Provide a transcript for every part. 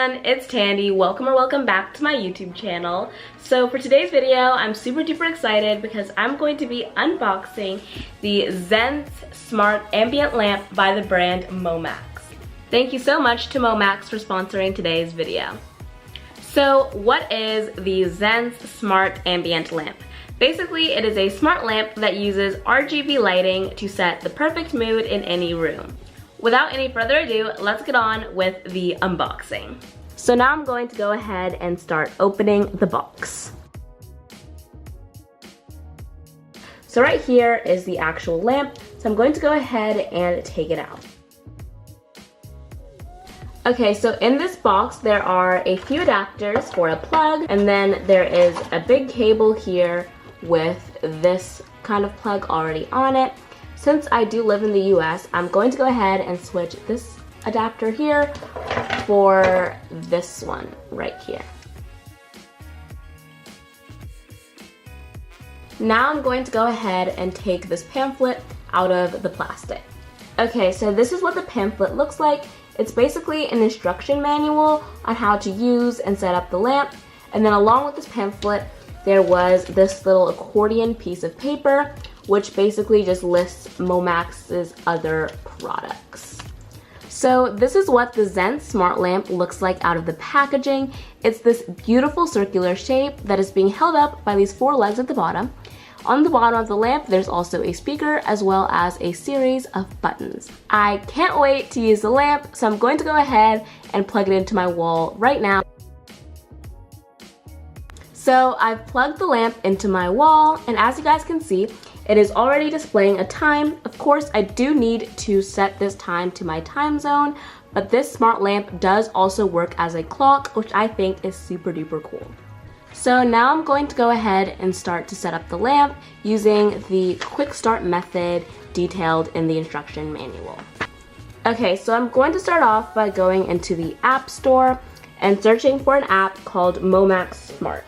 everyone, it's Tandy. Welcome back to my YouTube channel. So for today's video, I'm super duper excited because I'm going to be unboxing the Zense Smart Ambient Lamp by the brand MOMAX. Thank you so much to MOMAX for sponsoring today's video. So what is the Zense Smart Ambient Lamp? Basically, it is a smart lamp that uses RGB lighting to set the perfect mood in any room. Without any further ado, let's get on with the unboxing. So now I'm going to go ahead and start opening the box. So right here is the actual lamp, so I'm going to go ahead and take it out. Okay, so in this box there are a few adapters for a plug, and then there is a big cable here with this kind of plug already on it. Since I do live in the US, I'm going to go ahead and switch this adapter here for this one right here. Now I'm going to go ahead and take this pamphlet out of the plastic. Okay, so this is what the pamphlet looks like. It's basically an instruction manual on how to use and set up the lamp. And then along with this pamphlet, there was this little accordion piece of paper, which basically just lists MOMAX's other products. So this is what the Zense Smart Lamp looks like out of the packaging. It's this beautiful circular shape that is being held up by these four legs at the bottom. On the bottom of the lamp, there's also a speaker as well as a series of buttons. I can't wait to use the lamp, so I'm going to go ahead and plug it into my wall right now. So I've plugged the lamp into my wall, and as you guys can see, it is already displaying a time. Of course, I do need to set this time to my time zone, but this smart lamp does also work as a clock, which I think is super duper cool. So now I'm going to go ahead and start to set up the lamp using the quick start method detailed in the instruction manual. Okay, so I'm going to start off by going into the App Store and searching for an app called MOMAX Smart.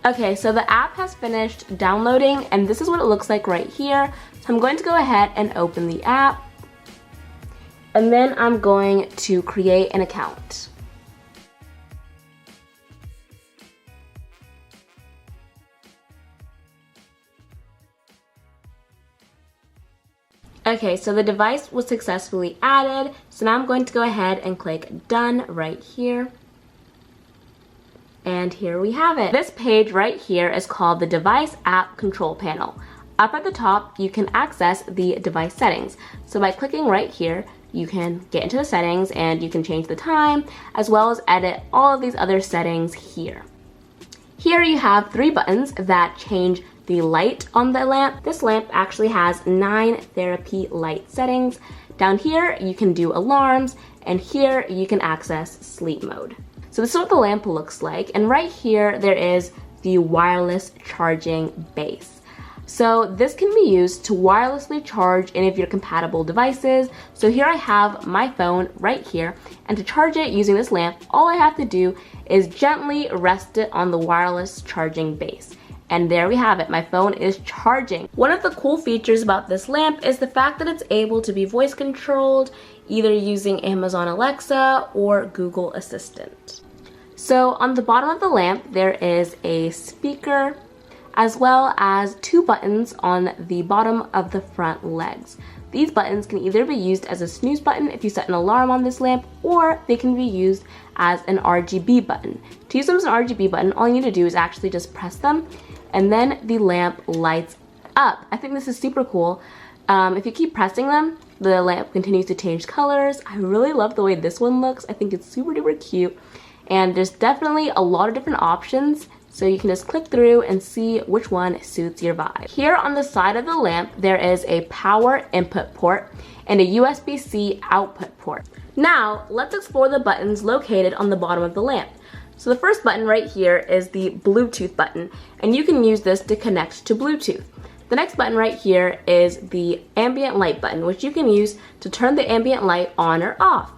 Okay, so the app has finished downloading, and this is what it looks like right here. So I'm going to go ahead and open the app, and then I'm going to create an account. Okay, so the device was successfully added, so now I'm going to go ahead and click Done right here. And here we have it. This page right here is called the Device App Control Panel. Up at the top, you can access the device settings. So by clicking right here, you can get into the settings and you can change the time, as well as edit all of these other settings here. Here you have three buttons that change the light on the lamp. This lamp actually has 9 therapy light settings. Down here, you can do alarms, and here you can access sleep mode. So this is what the lamp looks like, and right here there is the wireless charging base. So this can be used to wirelessly charge any of your compatible devices. So here I have my phone right here, and to charge it using this lamp, all I have to do is gently rest it on the wireless charging base. And there we have it, my phone is charging. One of the cool features about this lamp is the fact that it's able to be voice controlled, either using Amazon Alexa or Google Assistant. So on the bottom of the lamp, there is a speaker, as well as 2 buttons on the bottom of the front legs. These buttons can either be used as a snooze button if you set an alarm on this lamp, or they can be used as an RGB button. To use them as an RGB button, all you need to do is actually just press them, and then the lamp lights up. I think this is super cool. If you keep pressing them, the lamp continues to change colors. I really love the way this one looks. I think it's super duper cute. And there's definitely a lot of different options, so you can just click through and see which one suits your vibe. Here on the side of the lamp, there is a power input port and a USB-C output port. Now, let's explore the buttons located on the bottom of the lamp. So the first button right here is the Bluetooth button, and you can use this to connect to Bluetooth. The next button right here is the ambient light button, which you can use to turn the ambient light on or off.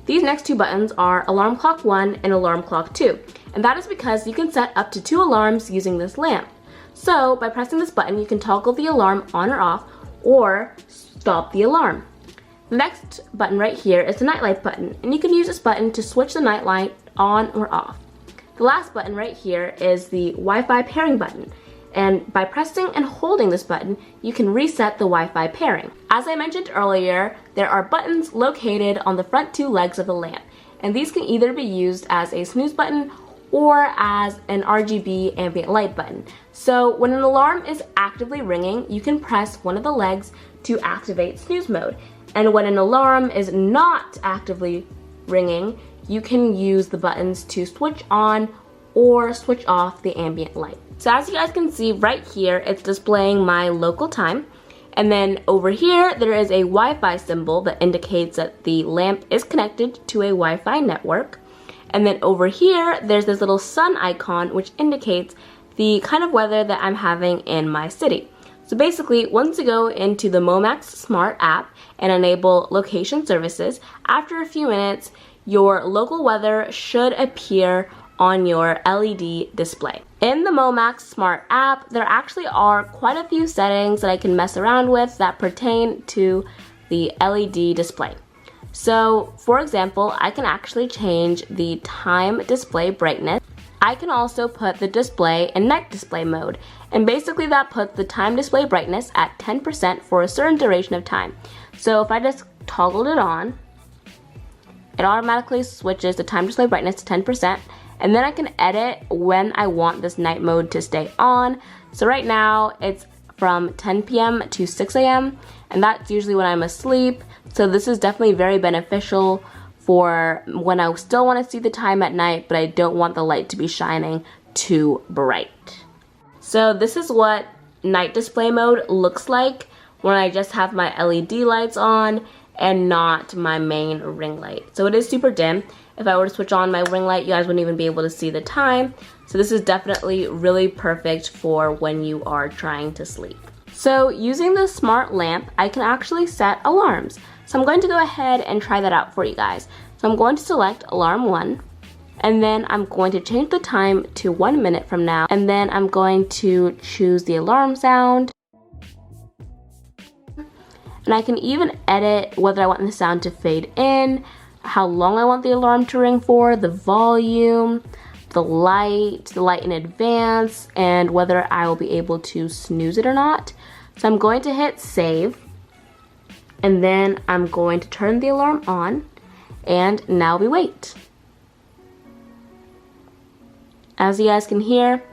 These next 2 buttons are Alarm Clock 1 and Alarm Clock 2, and that is because you can set up to 2 alarms using this lamp. So by pressing this button, you can toggle the alarm on or off, or stop the alarm. The next button right here is the nightlight button, and you can use this button to switch the nightlight on or off. The last button right here is the Wi-Fi pairing button, and by pressing and holding this button, you can reset the Wi-Fi pairing. As I mentioned earlier, there are buttons located on the front two legs of the lamp, and these can either be used as a snooze button or as an RGB ambient light button. So when an alarm is actively ringing, you can press one of the legs to activate snooze mode. And when an alarm is not actively ringing, you can use the buttons to switch on or switch off the ambient light. So as you guys can see right here, it's displaying my local time. And then over here, there is a Wi-Fi symbol that indicates that the lamp is connected to a Wi-Fi network. And then over here, there's this little sun icon, which indicates the kind of weather that I'm having in my city. So basically, once you go into the MOMAX Smart app and enable location services, after a few minutes, your local weather should appear on your LED display. In the MOMAX Smart app, there actually are quite a few settings that I can mess around with that pertain to the LED display. So, for example, I can actually change the time display brightness. I can also put the display in night display mode, and basically that puts the time display brightness at 10% for a certain duration of time. So if I just toggled it on, it automatically switches the time display brightness to 10%, and then I can edit when I want this night mode to stay on. So right now it's from 10 p.m. to 6 a.m. and that's usually when I'm asleep. So this is definitely very beneficial for when I still want to see the time at night, but I don't want the light to be shining too bright. So this is what night display mode looks like when I just have my LED lights on and not my main ring light. So it is super dim. If I were to switch on my ring light, you guys wouldn't even be able to see the time. So this is definitely really perfect for when you are trying to sleep. So using the smart lamp, I can actually set alarms. So I'm going to go ahead and try that out for you guys. So I'm going to select alarm 1, and then I'm going to change the time to 1 minute from now, and then I'm going to choose the alarm sound. And I can even edit whether I want the sound to fade in, how long I want the alarm to ring for, the volume, the light in advance, and whether I will be able to snooze it or not. So I'm going to hit save, and then I'm going to turn the alarm on, and now we wait. As you guys can hear,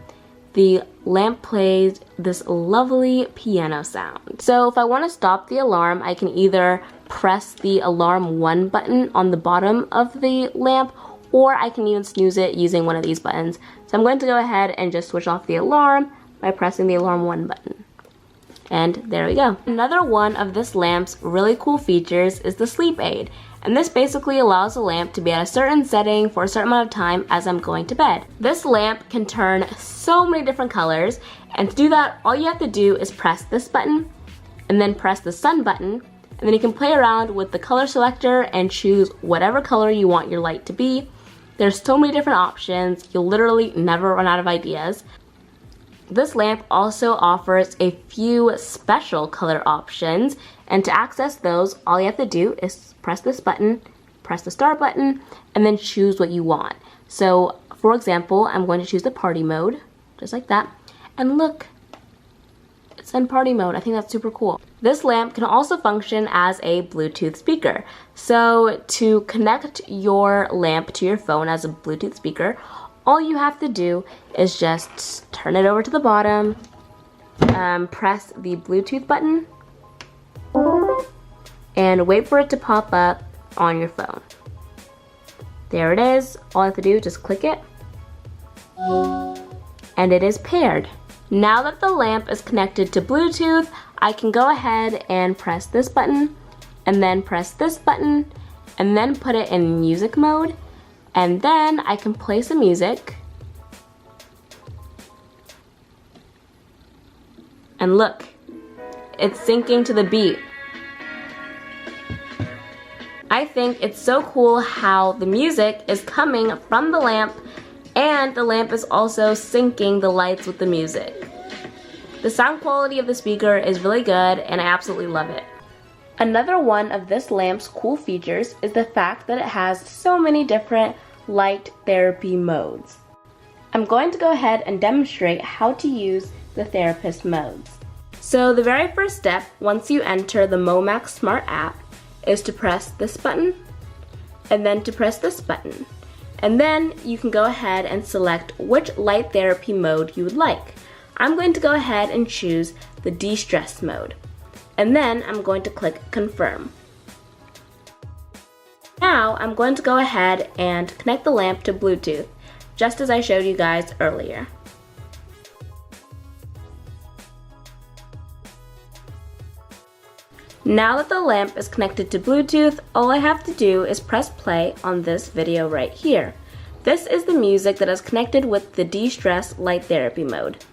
the lamp plays this lovely piano sound. So if I want to stop the alarm, I can either press the alarm 1 button on the bottom of the lamp, or I can even snooze it using one of these buttons. So I'm going to go ahead and just switch off the alarm by pressing the alarm 1 button. And there we go. Another one of this lamp's really cool features is the sleep aid. And this basically allows the lamp to be at a certain setting for a certain amount of time as I'm going to bed. This lamp can turn so many different colors, and to do that, all you have to do is press this button, and then press the sun button, and then you can play around with the color selector and choose whatever color you want your light to be. There's so many different options, you'll literally never run out of ideas. This lamp also offers a few special color options, and to access those, all you have to do is press this button, press the star button, and then choose what you want. So, for example, I'm going to choose the party mode, just like that, and look, it's in party mode. I think that's super cool. This lamp can also function as a Bluetooth speaker. So, to connect your lamp to your phone as a Bluetooth speaker, all you have to do is just turn it over to the bottom, press the Bluetooth button, and wait for it to pop up on your phone. There it is. All I have to do is just click it, and it is paired. Now that the lamp is connected to Bluetooth, I can go ahead and press this button, and then press this button, and then put it in music mode. And then I can play some music. And look, it's syncing to the beat. I think it's so cool how the music is coming from the lamp, and the lamp is also syncing the lights with the music. The sound quality of the speaker is really good, and I absolutely love it. Another one of this lamp's cool features is the fact that it has so many different light therapy modes. I'm going to go ahead and demonstrate how to use the therapist modes. So the very first step, once you enter the MOMAX Smart app, is to press this button, and then to press this button. And then you can go ahead and select which light therapy mode you would like. I'm going to go ahead and choose the de-stress mode. And then I'm going to click confirm. Now I'm going to go ahead and connect the lamp to Bluetooth, just as I showed you guys earlier. Now that the lamp is connected to Bluetooth, all I have to do is press play on this video right here. This is the music that is connected with the de-stress light therapy mode.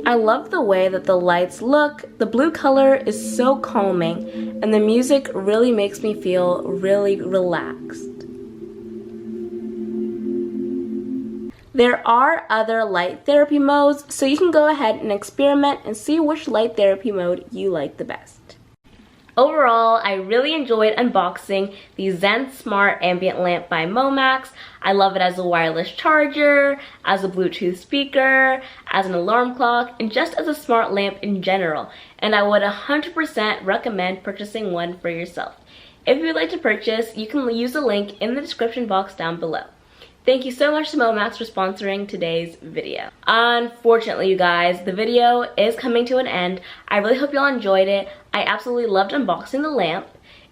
I love the way that the lights look. The blue color is so calming, and the music really makes me feel really relaxed. There are other light therapy modes, so you can go ahead and experiment and see which light therapy mode you like the best. Overall, I really enjoyed unboxing the Zense Smart Ambient lamp by MOMAX. I love it as a wireless charger, as a Bluetooth speaker, as an alarm clock, and just as a smart lamp in general. And I would 100% recommend purchasing one for yourself. If you would like to purchase, you can use the link in the description box down below. Thank you so much to MOMAX for sponsoring today's video. Unfortunately, you guys, the video is coming to an end. I really hope y'all enjoyed it. I absolutely loved unboxing the lamp.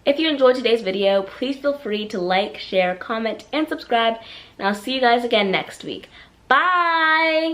If you enjoyed today's video, please feel free to like, share, comment, and subscribe. And I'll see you guys again next week. Bye!